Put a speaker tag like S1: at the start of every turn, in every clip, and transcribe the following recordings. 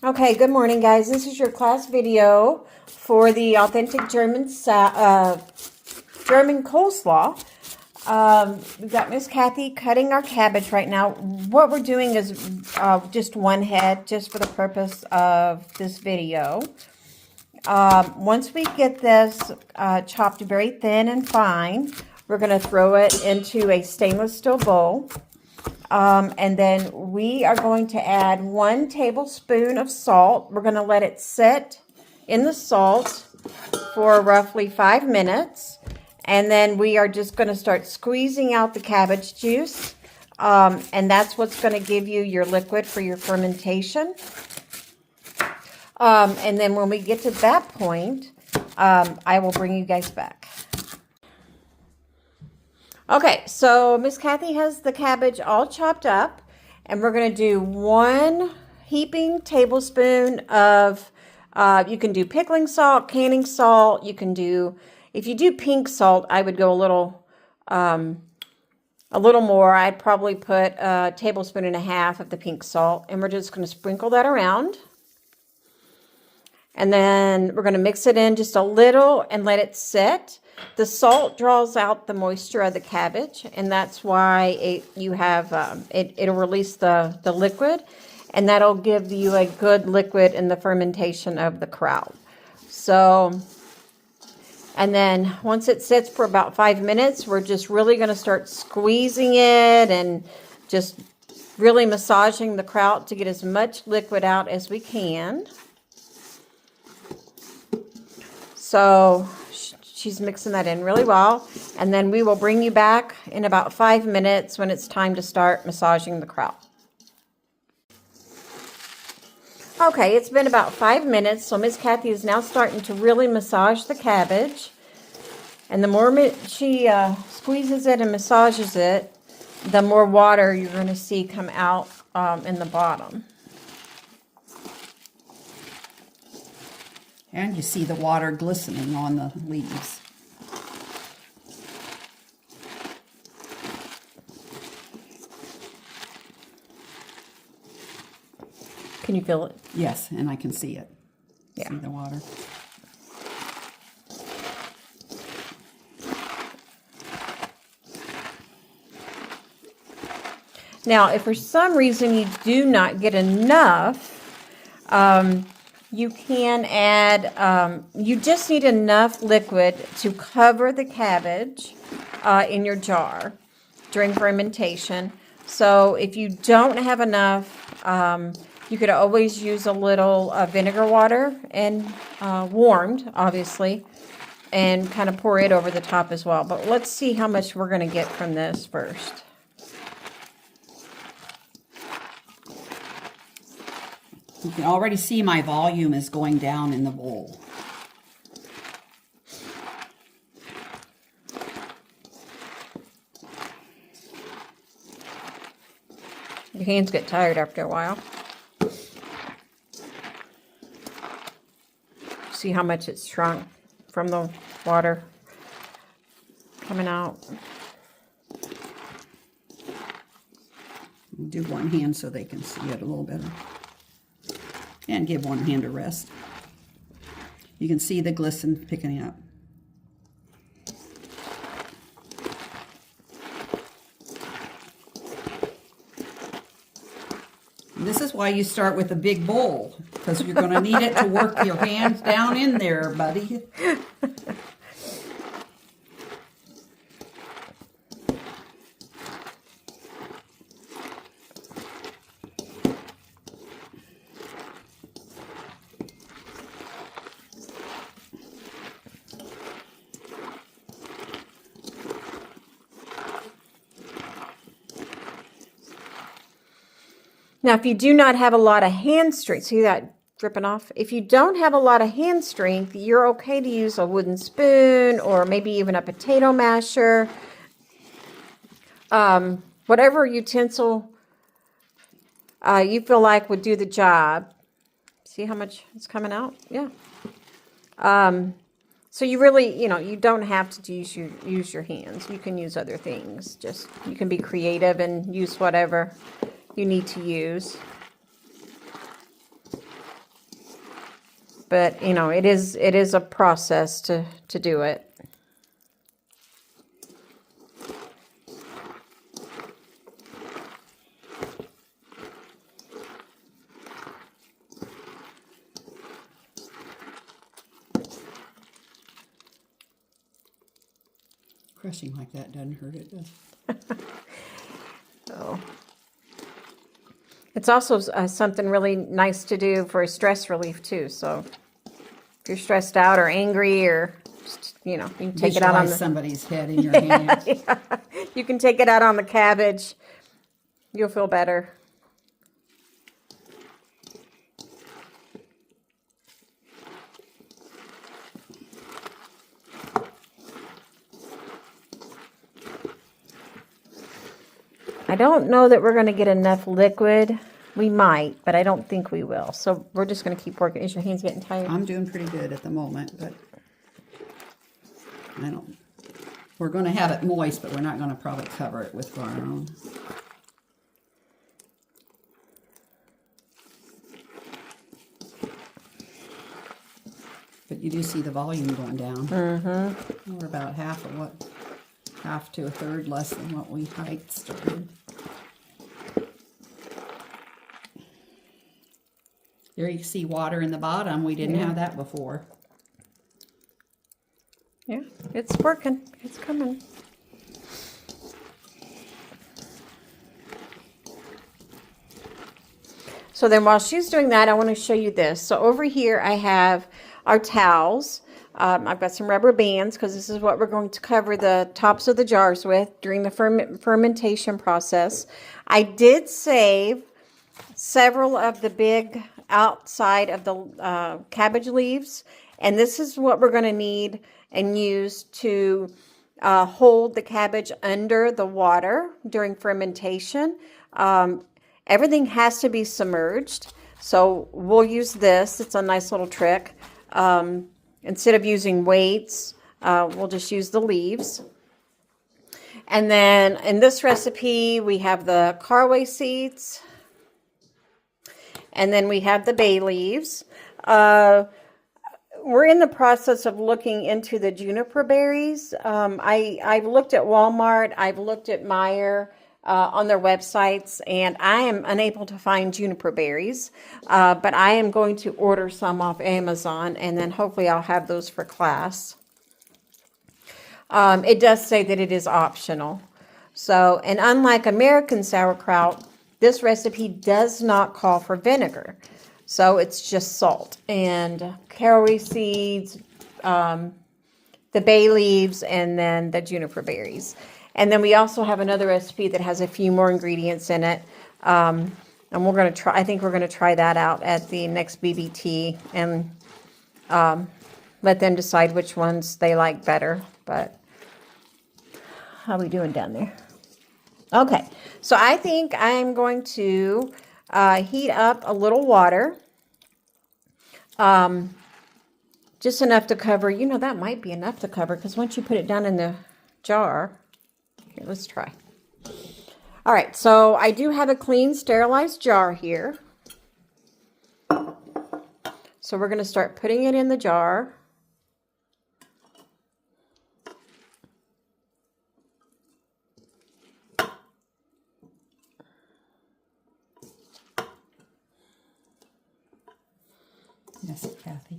S1: Okay, good morning, guys. This is your class video for the Authentic German coleslaw. We've got Miss Kathy cutting our cabbage right now. What we're doing is just one head, just for the purpose of this video. Once we get this chopped very thin and fine, we're going to throw it into a stainless steel bowl. And then we are going to add 1 tablespoon of salt. We're going to let it sit in the salt for roughly 5 minutes. And then we are just going to start squeezing out the cabbage juice. And that's what's going to give you your liquid for your fermentation. And then when we get to that point, I will bring you guys back. Okay, so Miss Kathy has the cabbage all chopped up, and we're going to do 1 heaping tablespoon of, you can do pickling salt, canning salt. You can do, if you do pink salt, I would go a little more. I'd probably put 1.5 tablespoons of the pink salt, and we're just going to sprinkle that around. And then we're going to mix it in just a little and let it sit. The salt draws out the moisture of the cabbage, and that's why it'll release the liquid, and that'll give you a good liquid in the fermentation of the kraut. So, and then once it sits for about 5 minutes, we're just really going to start squeezing it and just really massaging the kraut to get as much liquid out as we can. So she's mixing that in really well, and then we will bring you back in about 5 minutes when it's time to start massaging the kraut. Okay, it's been about 5 minutes, so Miss Kathy is now starting to really massage the cabbage. And the more she squeezes it and massages it, the more water you're going to see come out in the bottom.
S2: And you see the water glistening on the leaves.
S1: Can you feel it?
S2: Yes, and I can see it.
S1: Yeah.
S2: See the water.
S1: Now, if for some reason you do not get enough, you can add, you just need enough liquid to cover the cabbage in your jar during fermentation. So if you don't have enough, you could always use a little vinegar water, and warmed, obviously, and kind of pour it over the top as well. But let's see how much we're going to get from this first.
S2: You can already see my volume is going down in the bowl.
S1: Your hands get tired after a while. See how much it's shrunk from the water coming out.
S2: Do one hand so they can see it a little better. And give one hand a rest. You can see the glisten picking up. And this is why you start with a big bowl, because you're going to need it to work your hands down in there, buddy.
S1: Now, if you do not have a lot of hand strength, see that dripping off? If you don't have a lot of hand strength, you're okay to use a wooden spoon or maybe even a potato masher. Whatever utensil you feel like would do the job. See how much it's coming out? Yeah. So you really, you don't have to use your hands. You can use other things. Just, you can be creative and use whatever you need to use. but you know, it is a process to do it.
S2: Crushing like that doesn't hurt it, does it?
S1: So it's also something really nice to do for stress relief too. So if you're stressed out or angry, or just, you know, you can take it out on
S2: somebody's head in your hand.
S1: Yeah. You can take it out on the cabbage. You'll feel better. I don't know that we're going to get enough liquid. We might, but I don't think we will. So we're just going to keep working. Is your hands getting tired?
S2: I'm doing pretty good at the moment, but I don't. We're going to have it moist, but we're not going to probably cover it with our own. But you do see the volume going down. Mm-hmm. We're about half to a third less than what we height started. There you see water in the bottom. We didn't have that before.
S1: Yeah, it's working. It's coming. So then while she's doing that, I want to show you this. So over here I have our towels. I've got some rubber bands because this is what we're going to cover the tops of the jars with during the fermentation process. I did save several of the big outside of the cabbage leaves, and this is what we're going to need and use to hold the cabbage under the water during fermentation. Everything has to be submerged, so we'll use this. It's a nice little trick. Instead of using weights, we'll just use the leaves. And then in this recipe, we have the caraway seeds. And then we have the bay leaves. We're in the process of looking into the juniper berries. I've looked at Walmart. I've looked at Meijer on their websites, and I am unable to find juniper berries. But I am going to order some off Amazon, and then hopefully I'll have those for class. It does say that it is optional. So, and unlike American sauerkraut, this recipe does not call for vinegar. So it's just salt and caraway seeds, the bay leaves, and then the juniper berries. And then we also have another recipe that has a few more ingredients in it. And we're going to try, I think we're going to try that out at the next BBT and let them decide which ones they like better. But how are we doing down there? Okay, so I think I'm going to heat up a little water. Just enough to cover, you know, that might be enough to cover, because once you put it down in the jar, here, let's try. All right, so I do have a clean, sterilized jar here. So we're going to start putting it in the jar.
S2: Yes, Kathy.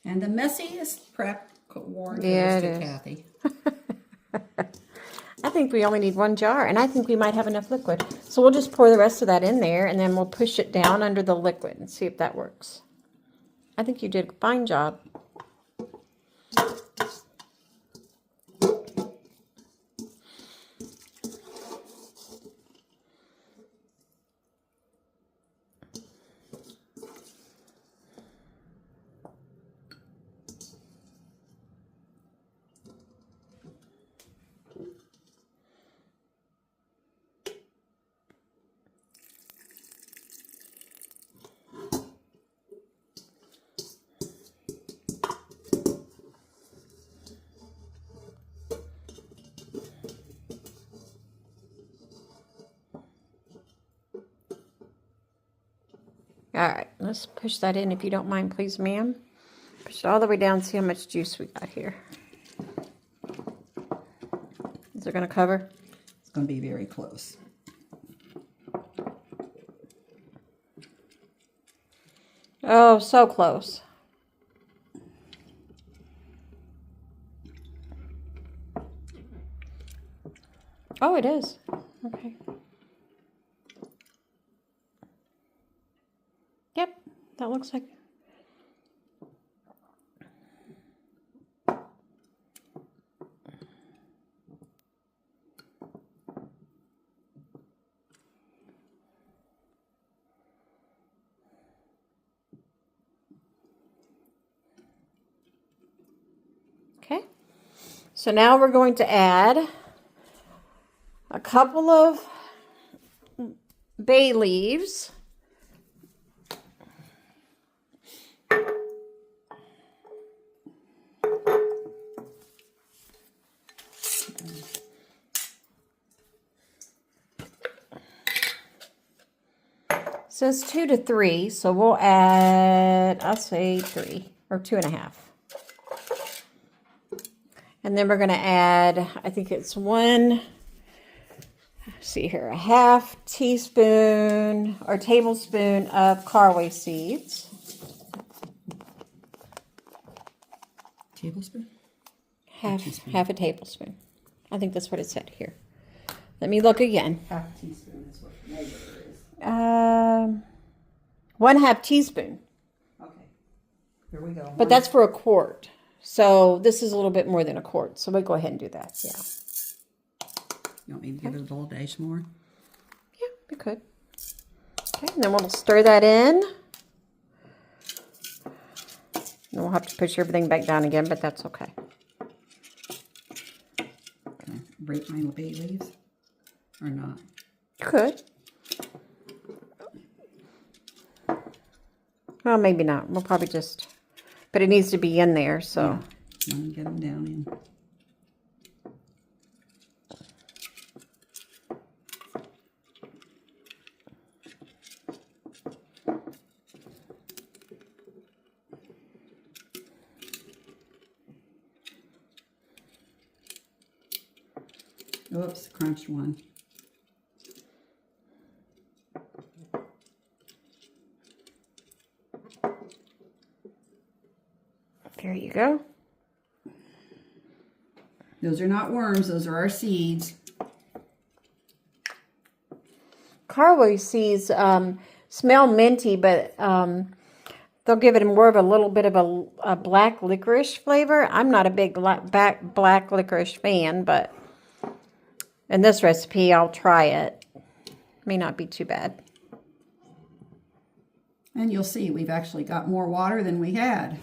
S2: And the messiest prep war goes to Kathy.
S1: I think we only need one jar, and I think we might have enough liquid. So we'll just pour the rest of that in there, and then we'll push it down under the liquid and see if that works. I think you did a fine job. All right, let's push that in if you don't mind, please, ma'am. Push it all the way down, see how much juice we got here. Is it going to cover?
S2: It's going to be very close.
S1: Oh, so close. Oh, it is. Okay. Yep, that looks like. Okay. So now we're going to add a couple of bay leaves. It says 2 to 3, so we'll add, I'll say 3 or 2.5. And then we're going to add, I think it's see here, a half teaspoon or tablespoon of caraway seeds.
S2: Tablespoon?
S1: Half a tablespoon. I think that's what it said here. Let me look again.
S2: Half a teaspoon is what the measure is.
S1: 1/2 teaspoon.
S2: Okay. Here we go.
S1: But that's for a quart. So this is a little bit more than a quart. So we'll go ahead and do that. Yeah.
S2: You want me to give it a little dash more?
S1: Yeah, we could. Okay, and then we'll stir that in. And we'll have to push everything back down again, but that's okay.
S2: Can I break my bay leaves? Or not?
S1: You could. Well, maybe not. We'll probably just... But it needs to be in there, so...
S2: Yeah. Let me get them down in. Oops, crunched one.
S1: There you go.
S2: Those are not worms, those are our seeds.
S1: Caraway seeds smell minty, but they'll give it more of a little bit of a black licorice flavor. I'm not a big black licorice fan, but in this recipe, I'll try it. May not be too bad.
S2: And you'll see we've actually got more water than we had.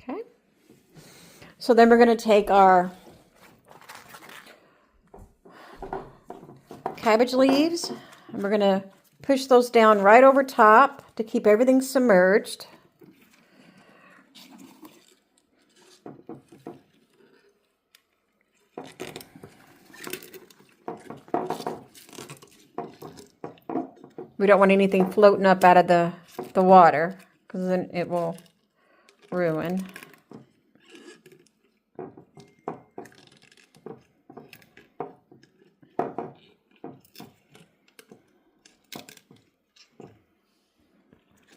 S1: Okay. So then we're going to take our cabbage leaves and we're going to push those down right over top to keep everything submerged. We don't want anything floating up out of the water because then it will ruin.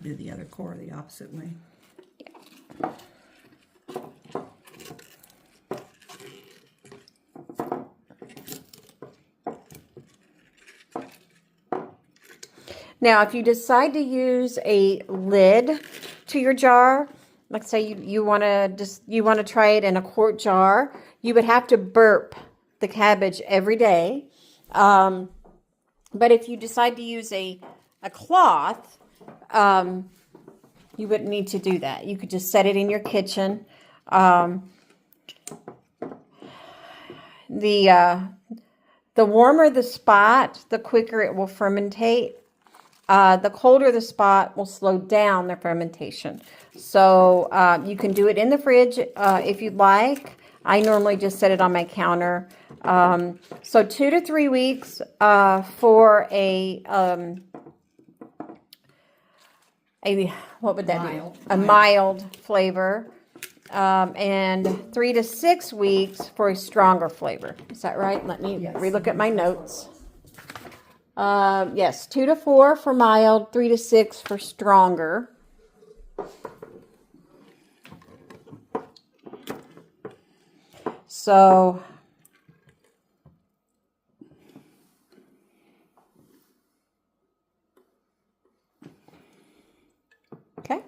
S2: Do the other core the opposite way.
S1: Yeah. Now, if you decide to use a lid to your jar, like say you want to try it in a quart jar, you would have to burp the cabbage every day. But if you decide to use a cloth, you wouldn't need to do that. You could just set it in your kitchen. The warmer the spot, the quicker it will fermentate. The colder the spot will slow down the fermentation. So you can do it in the fridge if you'd like. I normally just set it on my counter. So 2 to 3 weeks for a what would that
S2: Mild.
S1: be? A mild flavor. And 3 to 6 weeks for a stronger flavor. Is that right? Let me relook at my notes. Yes, 2 to 4 for mild, 3 to 6 for stronger. So, okay.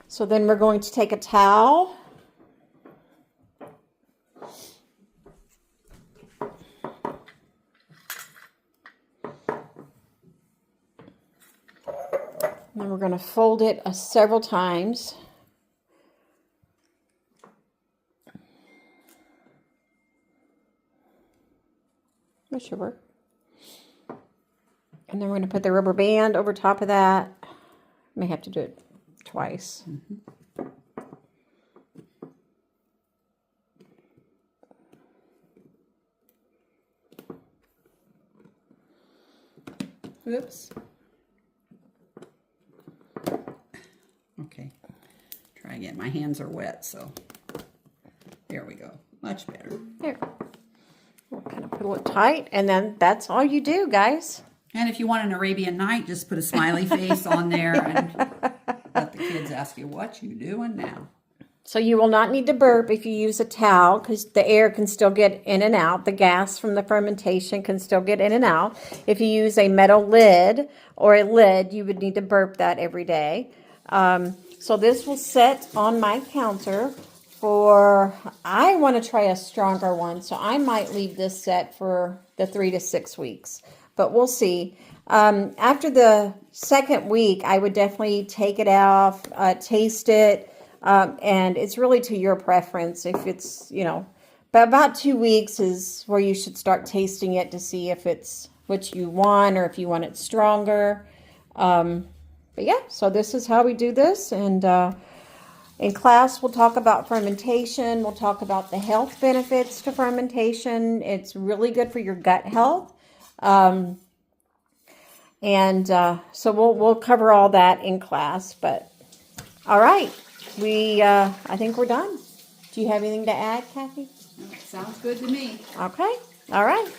S1: So then we're going to take a towel. And then we're going to fold it several times. That should work. And then we're going to put the rubber band over top of that. May have to do it twice.
S2: Oops. Okay. Try again. My hands are wet, so there we go. Much better.
S1: There. We'll kind of pull it tight, and then that's all you do, guys.
S2: And if you want an Arabian Night, just put a smiley face on there and let the kids ask you, what you doing now?
S1: So you will not need to burp if you use a towel because the air can still get in and out. The gas from the fermentation can still get in and out. If you use a metal lid or a lid, you would need to burp that every day. So this will set on my counter for, I want to try a stronger one, so I might leave this set for the 3 to 6 weeks, but we'll see. After the second week, I would definitely take it off, taste it, and it's really to your preference if it's, but about 2 weeks is where you should start tasting it to see if it's what you want or if you want it stronger. But yeah, so this is how we do this, and in class, we'll talk about fermentation. We'll talk about the health benefits to fermentation. It's really good for your gut health. So we'll cover all that in class. But all right, I think we're done. Do you have anything to add, Kathy?
S2: Sounds good to me.
S1: Okay. All right.